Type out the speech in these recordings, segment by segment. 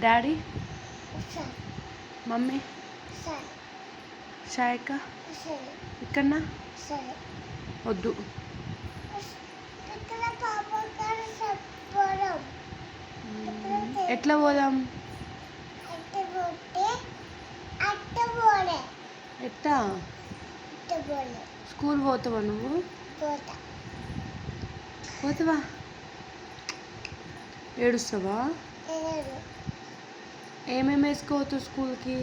daddy mummy షాయక్క ఇక్కడనా వద్దు ఎట్లా పోదాం ఎట్టా స్కూల్ పోతావా నువ్వు పోతావా ఏడుస్తావా ఏమేమి వేసుకోవద్దు స్కూల్కి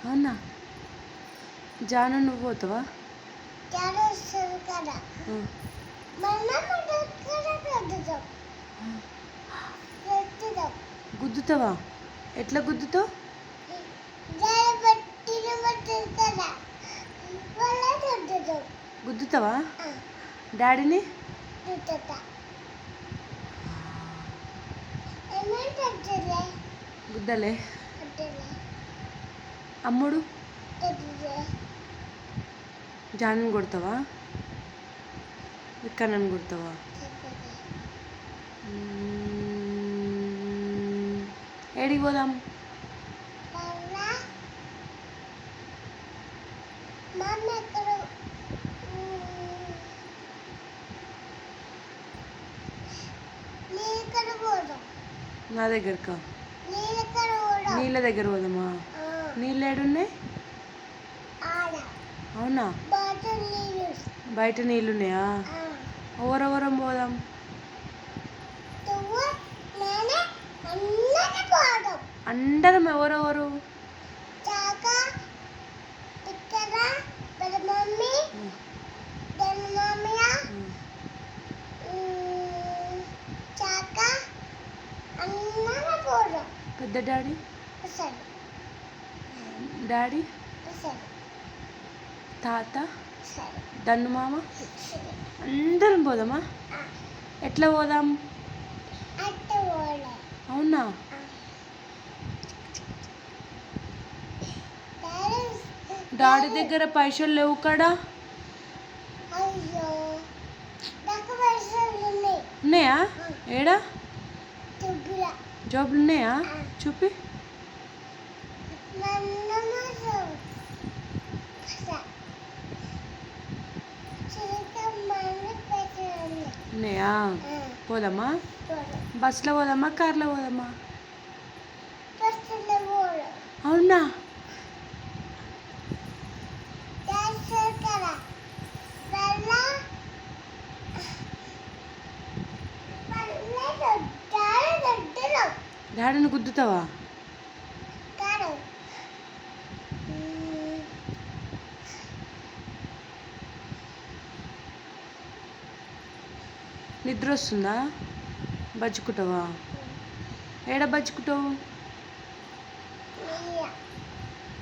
అవునా జాను నువ్వు పోతావా గుద్దుతావా ఎట్లా గుద్దుతావు గుద్దుతావా డాడీని గుద్దలే అమ్ముడు జానని కొడతావా ఇక్కడ నన్ను కొడతావా ఏడికి పోదాం నా దగ్గరకా నీళ్ళ దగ్గర పోదామా నీళ్ళు ఏడున్నాయి అవునా బయట నీళ్ళున్నాయా ఎవరెవరం పోదాం అందరం ఎవరెవరు పెద్ద డాడీ డాడీ తాత దన్ను మామ అందరం పోదామా ఎట్లా పోదాం అవునా డాడీ దగ్గర పైసలు లేవు కదా ఉన్నాయా ఏడా జాబ్లు ఉన్నాయా చూపి ఉన్నాయా పోదామా బస్సులో పోదామా కార్లో పోదామా అవునా డాడీని గుద్దుతావా నిద్ర వస్తుందా బజ్జుకుంటావా ఏడ బజ్జుకుంటావు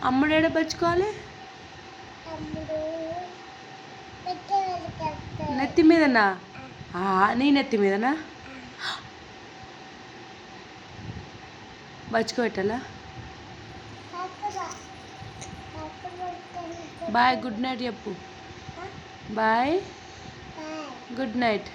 అమ్ముడు ఏడ బజ్జుకోవాలి నెత్తి మీదనా నీ నెత్తి మీదనా బజ్జుకోబెట్టాలా బాయ్ గుడ్ నైట్ చెప్పు బాయ్ గుడ్ నైట్